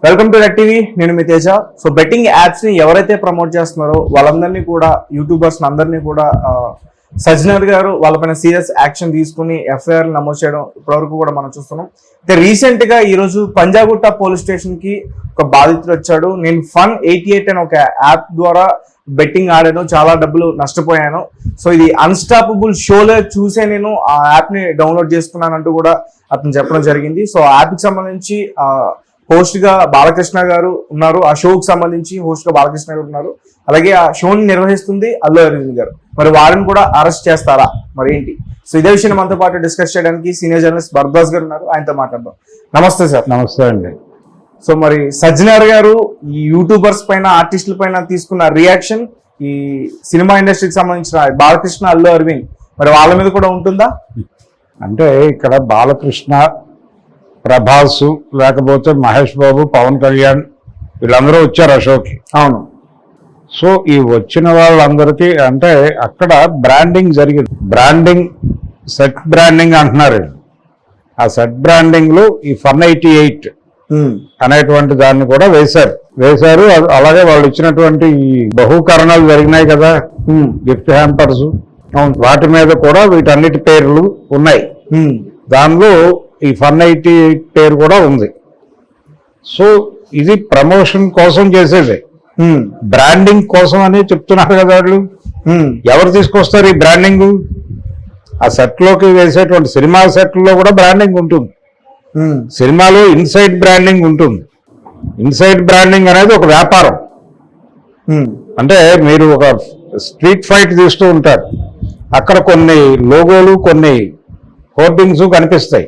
Welcome to red TV. నేను మీ Teja. So betting apps ని ఎవరైతే ప్రమోట్ చేస్తున్నారో వాళ్ళందరినీ కూడా యూట్యూబర్స్ అందరినీ కూడా సజ్జనర్ గారు వాళ్ళపైన సీరియస్ యాక్షన్ తీసుకుని ఎఫ్ఐఆర్ నమోదు చేయడం ఇప్పటివరకు కూడా మనం చూస్తున్నాం. అయితే రీసెంట్ గా ఈ రోజు పంజాగుట్ట పోలీస్ స్టేషన్ కి ఒక బాధితుడు వచ్చాడు. నేను Fun88 అనే ఒక యాప్ ద్వారా బెట్టింగ్ ఆడాను, చాలా డబ్బులు నష్టపోయాను. సో ఇది అన్స్టాపబుల్ షోలో చూసే నేను ఆ యాప్ ని డౌన్లోడ్ చేసుకున్నానంటూ కూడా అతను చెప్పడం జరిగింది. సో ఆ యాప్ కి సంబంధించి హోస్ట్ గా బాలకృష్ణ గారు ఉన్నారు, ఆ షోకి సంబంధించి హోస్ట్ గా బాలకృష్ణ గారు ఉన్నారు, అలాగే ఆ షోని నిర్వహిస్తుంది అల్లు అరవింద్ గారు. మరి వారిని కూడా అరెస్ట్ చేస్తారా, మరి ఏంటి? సో ఇదే విషయం మనతో పాటు డిస్కస్ చేయడానికి సీనియర్ జర్నలిస్ట్ భరద్వాజ్ గారు ఉన్నారు, ఆయనతో మాట్లాడదాం. నమస్తే సార్. నమస్తే అండి. సో మరి సజ్జనర్ గారు ఈ యూట్యూబర్స్ పైన, ఆర్టిస్టుల పైన తీసుకున్న రియాక్షన్, ఈ సినిమా ఇండస్ట్రీకి సంబంధించిన బాలకృష్ణ, అల్లు అరవింద్, మరి వాళ్ళ మీద కూడా ఉంటుందా? అంటే ఇక్కడ బాలకృష్ణ, ప్రభాస్, లేకపోతే మహేష్ బాబు, పవన్ కళ్యాణ్ వీళ్ళందరూ వచ్చారు ఆ షోకి. అవును. సో ఈ వచ్చిన వాళ్ళందరికీ అంటే అక్కడ బ్రాండింగ్ జరిగింది. బ్రాండింగ్, సెట్ బ్రాండింగ్ అంటున్నారు. ఆ సెట్ బ్రాండింగ్ లో ఈ Fun88 అనేటువంటి దాన్ని కూడా వేశారు. అలాగే వాళ్ళు ఇచ్చినటువంటి బహుకరణాలు జరిగినాయి కదా, గిఫ్ట్ హ్యాంపర్స్, వాటి మీద కూడా వీటన్నిటి పేర్లు ఉన్నాయి. దానిలో ఈ Fun88 పేరు కూడా ఉంది. సో ఇది ప్రమోషన్ కోసం చేసేది, బ్రాండింగ్ కోసం అని చెప్తున్నారు కదా వాళ్ళు. ఎవరు తీసుకొస్తారు ఈ బ్రాండింగ్? ఆ సెట్ లోకి వేసేటువంటి సినిమా సెట్లో కూడా బ్రాండింగ్ ఉంటుంది. సినిమాలో ఇన్సైడ్ బ్రాండింగ్ ఉంటుంది. ఇన్సైడ్ బ్రాండింగ్ అనేది ఒక వ్యాపారం. అంటే మీరు ఒక స్ట్రీట్ ఫైట్ తీస్తూ ఉంటారు, అక్కడ కొన్ని లోగోలు, కొన్ని హోర్డింగ్స్ కనిపిస్తాయి.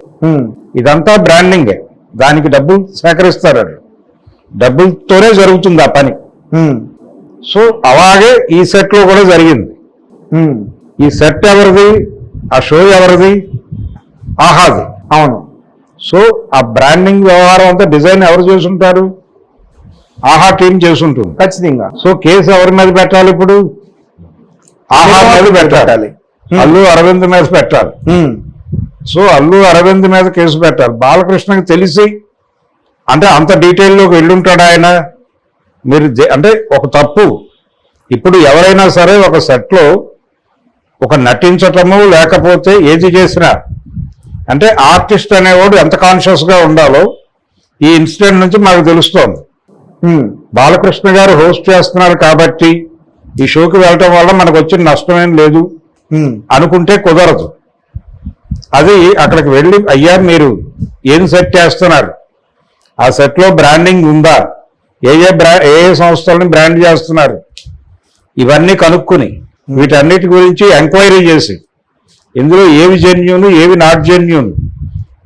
ఇదంతా బ్రాండింగే. దానికి డబ్బులు సేకరిస్తారు, డబ్బులతోనే జరుగుతుంది ఆ పని. సో అలాగే ఈ సెట్ లో కూడా జరిగింది. ఈ సెట్ ఎవరిది, ఆ షో ఎవరిది? ఆహాది. అవును. సో ఆ బ్రాండింగ్ వ్యవహారం అంతా డిజైన్ ఎవరు చేసుంటారు? ఆహా టీం చేసుంటుంది ఖచ్చితంగా. సో కేసు ఎవరి మీద పెట్టాలి ఇప్పుడు? ఆహా మీద పెట్టాలి, అల్లు అరవింద్ మీద పెట్టాలి. సో అల్లు అరవింద్ మీద కేసు పెట్టాలి. బాలకృష్ణకి తెలిసి అంటే అంత డీటెయిల్లోకి వెళ్ళుంటాడు ఆయన. మీరు అంటే ఒక తప్పు, ఇప్పుడు ఎవరైనా సరే ఒక సెట్లో ఒక నటించటము లేకపోతే ఏది చేసినా అంటే ఆర్టిస్ట్ అనేవాడు ఎంత కాన్షియస్గా ఉండాలో ఈ ఇన్సిడెంట్ నుంచి మాకు తెలుస్తోంది. బాలకృష్ణ గారు హోస్ట్ చేస్తున్నారు కాబట్టి ఈ షోకి వెళ్ళటం వల్ల మనకు వచ్చిన నష్టమేం లేదు అనుకుంటే కుదరదు. అది అక్కడికి వెళ్ళి, అయ్యా మీరు ఏం సెట్ చేస్తున్నారు, ఆ సెట్లో బ్రాండింగ్ ఉందా, ఏ సంస్థలని బ్రాండ్ చేస్తున్నారు, ఇవన్నీ కనుక్కుని వీటన్నిటి గురించి ఎంక్వైరీ చేసి ఇందులో ఏవి జెన్యూన్, ఏవి నాట్ జెన్యూన్,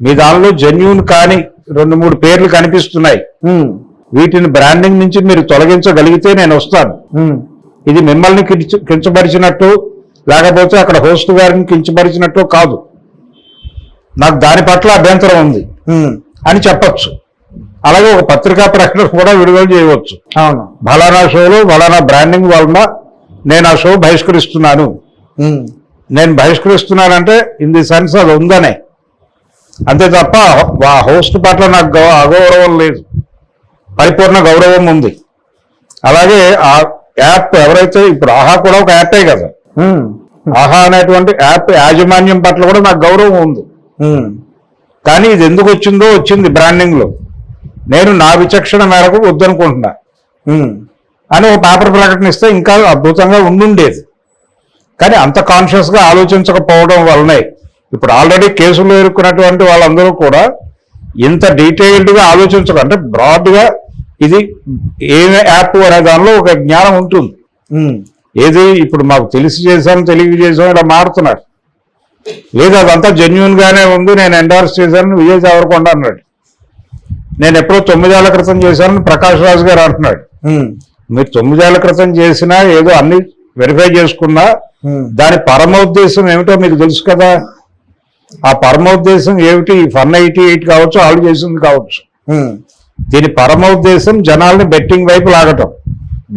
మీ దానిలో జెన్యూన్ కానీ 2-3 పేర్లు కనిపిస్తున్నాయి, వీటిని బ్రాండింగ్ నుంచి మీరు తొలగించగలిగితే నేను వస్తాను. ఇది మిమ్మల్ని కించపరిచినట్టు లేకపోతే అక్కడ హోస్ట్ గారిని కించపరిచినట్టు కాదు, నాకు దాని పట్ల అభ్యంతరం ఉంది అని చెప్పచ్చు. అలాగే ఒక పత్రికా ప్రకటన కూడా విడుదల చేయవచ్చు. అవును. ఫలానా షోలో ఫలానా బ్రాండింగ్ వలన నేను ఆ షో బహిష్కరిస్తున్నాను. నేను బహిష్కరిస్తున్నానంటే ఇన్ ది సెన్స్ అది ఉందనే, అంతే తప్ప ఆ హోస్ట్ పట్ల నాకు అగౌరవం లేదు, పరిపూర్ణ గౌరవం ఉంది. అలాగే ఆ యాప్ ఎవరైతే, ఇప్పుడు ఆహా కూడా ఒక యాపే కదా, ఆహా అనేటువంటి యాప్ యాజమాన్యం పట్ల కూడా నాకు గౌరవం ఉంది. కానీ ఇది ఎందుకు వచ్చింది బ్రాండింగ్ లో, నేను నా విచక్షణ మేరకు వద్దనుకుంటున్నా అని ఒక పేపర్ ప్రకటన ఇస్తే ఇంకా అద్భుతంగా ఉండుండేది. కానీ అంత కాన్షియస్ గా ఆలోచించకపోవడం వల్లనే ఇప్పుడు ఆల్రెడీ కేసులో ఇరుక్కున్నటువంటి వాళ్ళందరూ కూడా ఇంత డీటెయిల్డ్ గా ఆలోచించడం, అంటే బ్రాడ్ గా ఇది ఏ యాప్ అనే దానిలో ఒక జ్ఞానం ఉంటుంది. ఏది ఇప్పుడు మాకు తెలిసి చేసాం, తెలివి చేసాం ఇలా మారుతున్నారు. లేదు అదంతా జెన్యూన్ గానే ఉంది, నేను ఎండార్స్ చేశాను విజయ్ దేవరకొండ అన్నాడు. నేను ఎప్పుడో 9 ఏళ్ల క్రితం చేశానని ప్రకాష్ రాజు గారు అంటున్నాడు. మీరు 9 ఏళ్ల క్రితం చేసినా ఏదో అన్ని వెరిఫై చేసుకున్నా దాని పరమోద్దేశం ఏమిటో మీకు తెలుసు కదా. ఆ పరమోద్దేశం ఏమిటి? Fun88 కావచ్చు, ఆళ్ళు చేసింది కావచ్చు. దీని పరమోద్దేశం జనాల్ని బెట్టింగ్ వైపు లాగటం.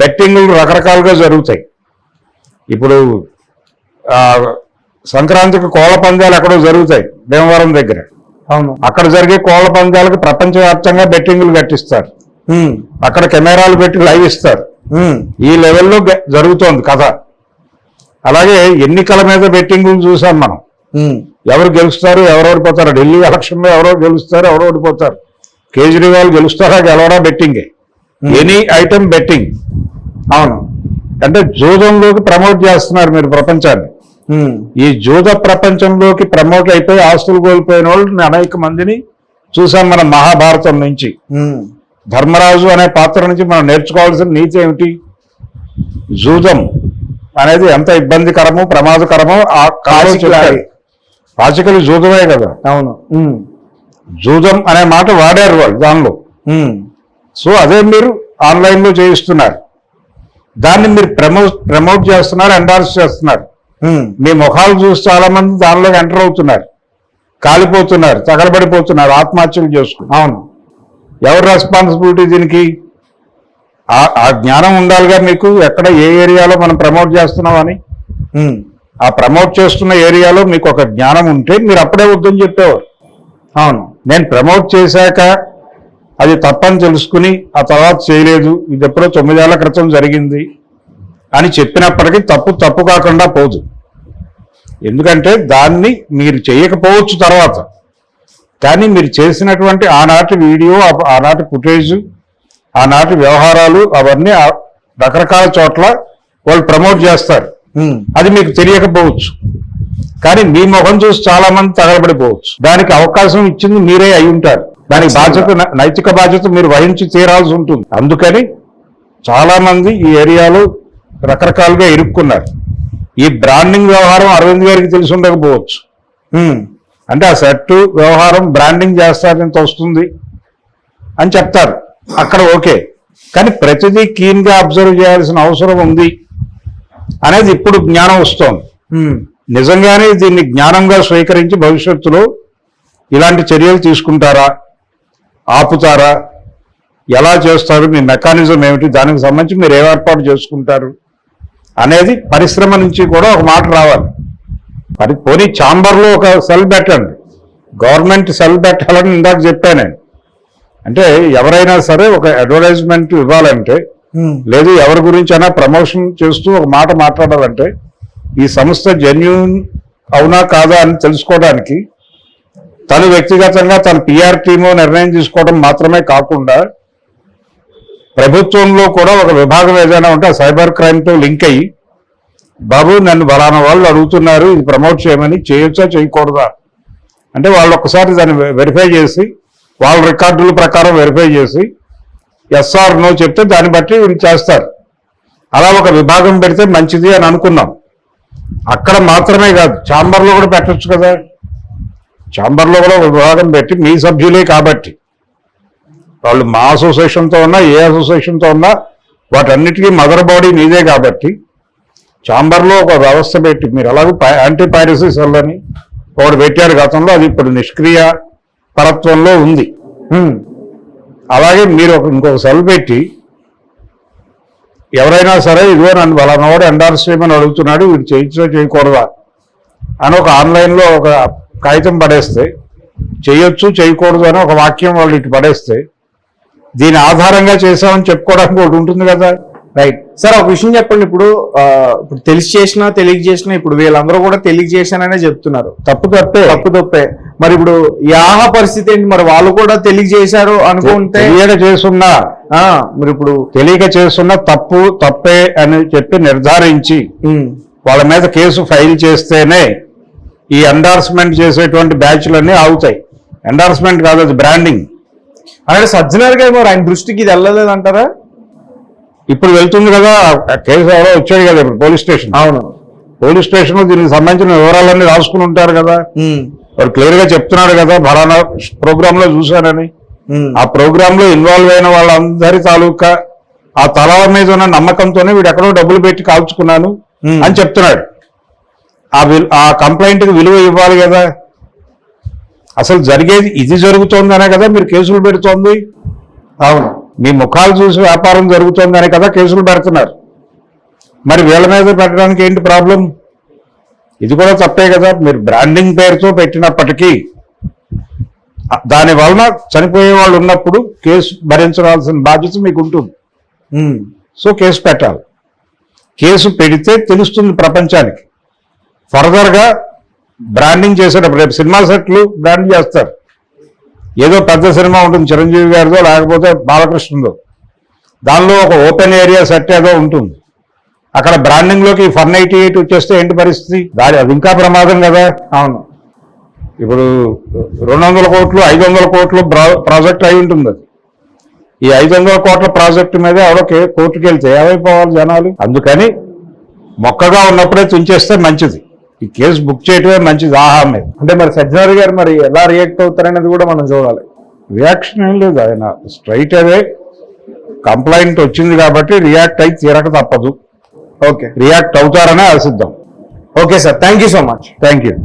బెట్టింగ్లు రకరకాలుగా జరుగుతాయి. ఇప్పుడు సంక్రాంతికి కోళ్ల పందాలు ఎక్కడో జరుగుతాయి భీమవరం దగ్గర. అవును. అక్కడ జరిగే కోళ్ల పందాలకు ప్రపంచవ్యాప్తంగా బెట్టింగ్లు కట్టిస్తారు. ఉమ్, అక్కడ కెమెరాలు పెట్టి లైవ్ ఇస్తారు. ఉమ్, ఈ లెవెల్లో జరుగుతోంది కథ. అలాగే ఎన్నికల మీద బెట్టింగ్ చూసాం మనం. ఉమ్, ఎవరు గెలుస్తారు, ఎవరు ఓడిపోతారు. ఢిల్లీ ఎలక్షన్లో ఎవరో గెలుస్తారు, ఎవరో ఓడిపోతారు. కేజ్రీవాల్ గెలుస్తారా గెలవడా బెట్టింగే. Any item betting. అవును. అంటే జూదంలోకి ప్రమోట్ చేస్తున్నారు మీరు ప్రపంచాన్ని. ఉమ్, ఈ జూద ప్రపంచంలోకి ప్రమోట్ అయిపోయి ఆస్తులు కోల్పోయిన వాళ్ళు అనేక మందిని చూసాం మనం మహాభారతం నుంచి. ఉమ్, ధర్మరాజు అనే పాత్ర నుంచి మనం నేర్చుకోవాల్సిన నీతి ఏమిటి? జూదం అనేది ఎంత ఇబ్బందికరమో ప్రమాదకరమో ఆ కాలం చెప్పారు. పాచికలు జూదమే కదా. అవును. ఉమ్, జూదం అనే మాట వాడారు వాళ్ళు దానిలో. ఉమ్, సో అదే మీరు ఆన్లైన్లో చేయిస్తున్నారు. దాన్ని మీరు ప్రమోట్ చేస్తున్నారు, ఎండార్స్ చేస్తున్నారు. ఉమ్, మీ ముఖాలు చూసి చాలా మంది దానిలోకి ఎంటర్ అవుతున్నారు, కాలిపోతున్నారు, తగలబడిపోతున్నారు, ఆత్మహత్యలు చేసుకున్నారు. అవును. ఎవరు రెస్పాన్సిబిలిటీ దీనికి? ఆ జ్ఞానం ఉండాలిగా మీకు, ఎక్కడ ఏ ఏరియాలో మనం ప్రమోట్ చేస్తున్నామని. ఉమ్, ఆ ప్రమోట్ చేస్తున్న ఏరియాలో మీకు ఒక జ్ఞానం ఉంటే మీరు అప్పుడే వద్దని చెప్పేవారు. అవును. నేను ప్రమోట్ చేశాక అది తప్పని తెలుసుకుని ఆ తర్వాత చేయలేదు, ఇది ఎప్పుడో 9 ఏళ్ల క్రితం జరిగింది అని చెప్పినప్పటికీ తప్పు కాకుండా పోదు. ఎందుకంటే దాన్ని మీరు చేయకపోవచ్చు తర్వాత, కానీ మీరు చేసినటువంటి ఆనాటి వీడియో, ఆనాటి ఫుటేజ్, ఆనాటి వ్యవహారాలు అవన్నీ రకరకాల చోట్ల వాళ్ళు ప్రమోట్ చేస్తారు. ఉమ్, అది మీకు తెలియకపోవచ్చు, కానీ మీ ముఖం చూసి చాలా మంది తగలబడిపోవచ్చు. దానికి అవకాశం ఇచ్చింది మీరే అయి ఉంటారు. దానికి బాధ్యత, నైతిక బాధ్యత మీరు వహించి తీరాల్సి ఉంటుంది. అందుకని చాలా మంది ఈ ఏరియాలో రకరకాలుగా ఇరుక్కున్నారు. ఈ బ్రాండింగ్ వ్యవహారం అరవింద్ గారికి తెలిసి ఉండకపోవచ్చు. ఉమ్, అంటే ఆ సెట్ వ్యవహారం బ్రాండింగ్ చేస్తారు, ఎంత వస్తుంది అని చెప్తారు, అక్కడ ఓకే. కానీ ప్రతిదీ కీన్ గా అబ్జర్వ్ చేయాల్సిన అవసరం ఉంది అనేది ఇప్పుడు జ్ఞానం వస్తోంది. ఉమ్, నిజంగానే దీన్ని జ్ఞానంగా స్వీకరించి భవిష్యత్తులో ఇలాంటి చర్యలు తీసుకుంటారా, ఆపుతారా, ఎలా చేస్తారు, మీ మెకానిజం ఏమిటి, దానికి సంబంధించి మీరు ఏ ఏర్పాటు చేసుకుంటారు అనేది పరిశ్రమ నుంచి కూడా ఒక మాట రావాలి. పోనీ ఛాంబర్లో ఒక సెల్ పెట్టండి, గవర్నమెంట్ సెల్ పెట్టాలని ఇందాక చెప్పాను నేను. అంటే ఎవరైనా సరే ఒక అడ్వర్టైజ్మెంట్ ఇవ్వాలంటే, ఉమ్, లేదు ఎవరి గురించి అయినా ప్రమోషన్ చేస్తూ ఒక మాట మాట్లాడాలంటే, ఈ సంస్థ జెన్యూన్ అవునా కాదా అని తెలుసుకోవడానికి తను వ్యక్తిగతంగా తన పిఆర్ టీము నిర్ణయం తీసుకోవడం మాత్రమే కాకుండా, ప్రభుత్వంలో కూడా ఒక విభాగం ఏదైనా ఉంటే సైబర్ క్రైమ్తో లింక్ అయ్యి, బాబు నన్ను బలానా వాళ్ళు అడుగుతున్నారు ఇది ప్రమోట్ చేయమని, చేయొచ్చా చేయకూడదా అంటే వాళ్ళు ఒక్కసారి దాన్ని వెరిఫై చేసి, వాళ్ళ రికార్డుల ప్రకారం వెరిఫై చేసి ఎస్ఆర్ నో చెప్తే దాన్ని బట్టి వీళ్ళు చేస్తారు. అలా ఒక విభాగం పెడితే మంచిది అని అనుకున్నాం. అక్కడ మాత్రమే కాదు, ఛాంబర్లో కూడా పెట్టచ్చు కదా. ఛాంబర్లో కూడా ఒక విభాగం పెట్టి మీ సభ్యులే కాబట్టి, వాళ్ళు మా అసోసియేషన్తో ఉన్నా ఏ అసోసియేషన్తో ఉన్నా వాటన్నిటికీ మదర్ బాడీ మీదే కాబట్టి ఛాంబర్లో ఒక వ్యవస్థ పెట్టి, మీరు అలాగే యాంటీ పైరసీ సెల్ అని ఒకటి పెట్టారు గతంలో, అది ఇప్పుడు నిష్క్రియ పరత్వంలో ఉంది. అలాగే మీరు ఇంకొక సెల్ పెట్టి ఎవరైనా సరే ఇదిగో నన్ను వాళ్ళనోడు ఎండార్స్ చేయమని అడుగుతున్నాడు, వీడు చేయించో చేయకూడదా అని ఒక ఆన్లైన్లో ఒక కాగితం పడేస్తే, చేయొచ్చు చేయకూడదు అని ఒక వాక్యం వాళ్ళు ఇటు పడేస్తే, దీని ఆధారంగా చేసామని చెప్పుకోవడానికి ఒకటి ఉంటుంది కదా. రైట్ సార్, ఒక విషయం చెప్పండి. ఇప్పుడు తెలిసి చేసినా తెలియక చేసినా ఇప్పుడు వీళ్ళందరూ కూడా తెలియక చేశాననే చెప్తున్నారు. తప్పే. మరి ఇప్పుడు యాహ పరిస్థితి ఏంటి? మరి వాళ్ళు కూడా తెలియక చేశారు అనుకుంటే, తెలియక చేస్తున్నా మరి ఇప్పుడు తెలియక చేస్తున్నా తప్పే అని చెప్పి నిర్ధారించి వాళ్ళ మీద కేసు ఫైల్ చేస్తేనే ఈ ఎండార్స్మెంట్ చేసేటువంటి బ్యాచ్లన్నీ ఆగుతాయి. ఎండార్స్మెంట్ కాదు, అది బ్రాండింగ్. అలాగే సజ్జనర్ గారు మరి ఆయన దృష్టికి ఇది వెళ్ళలేదు అంటారా? ఇప్పుడు వెళ్తుంది కదా, కేసు ఎవరో వచ్చాడు కదా ఇప్పుడు పోలీస్ స్టేషన్. అవును, పోలీస్ స్టేషన్ దీనికి సంబంధించిన వివరాలన్నీ రాసుకుని ఉంటారు కదా. వాడు క్లియర్ గా చెప్తున్నాడు కదా, ఫలానా ప్రోగ్రామ్ లో చూశానని. ఆ ప్రోగ్రామ్ లో ఇన్వాల్వ్ అయిన వాళ్ళందరి తాలూకా ఆ తలాల మీద ఉన్న నమ్మకంతోనే వీడు ఎక్కడో డబ్బులు పెట్టి కాల్చుకున్నాను అని చెప్తున్నాడు. ఆ కంప్లైంట్ కి విలువ ఇవ్వాలి కదా. అసలు జరిగేది ఇది జరుగుతోందనే కదా మీరు కేసులు పెడుతోంది. అవును, మీ ముఖాలు చూసి వ్యాపారం జరుగుతోందనే కదా కేసులు పెడుతున్నారు. మరి వీళ్ళ మీద పెట్టడానికి ఏంటి ప్రాబ్లం? ఇది కూడా తప్పే కదా. మీరు బ్రాండింగ్ పేరుతో పెట్టినప్పటికీ దాని వలన చనిపోయే వాళ్ళు ఉన్నప్పుడు కేసు భరించాల్సిన బాధ్యత మీకు ఉంటుంది. సో కేసు పెట్టాలి. కేసు పెడితే తెలుస్తుంది ప్రపంచానికి. ఫర్దర్గా బ్రాండింగ్ చేసేటప్పుడు రేపు సినిమా సెట్లు బ్రాండ్ చేస్తారు. ఏదో పెద్ద సినిమా ఉంటుంది చిరంజీవి గారిదో లేకపోతే బాలకృష్ణదో, దానిలో ఒక ఓపెన్ ఏరియా సెట్ ఏదో ఉంటుంది. అక్కడ బ్రాండింగ్లోకి 188 వచ్చేస్తే ఏంటి పరిస్థితి? అది ఇంకా ప్రమాదం కదా. అవును. ఇప్పుడు 200 కోట్లు 500 కోట్లు ప్రాజెక్ట్ అయి ఉంటుంది. అది ఈ 500 కోట్ల ప్రాజెక్టు మీద ఎవరో కోర్టుకు వెళ్తే ఏమైపోవాలి జనాలు? అందుకని మొక్కగా ఉన్నప్పుడే తుంచేస్తే మంచిది. ఈ కేసు బుక్ చేయటమే మంచిది. ఆహా మీద అంటే మరి సజ్జనార్ గారు మరి ఎలా రియాక్ట్ అవుతారనేది కూడా మనం చూడాలి. రియాక్షన్ ఏం లేదు, ఆయన స్ట్రైట్ అవే కంప్లైంట్ వచ్చింది కాబట్టి రియాక్ట్ అయి తీరక తప్పదు. ఓకే, రియాక్ట్ అవుతారనే ఆశిద్దాం. Okay sir, thank you so much. Thank you.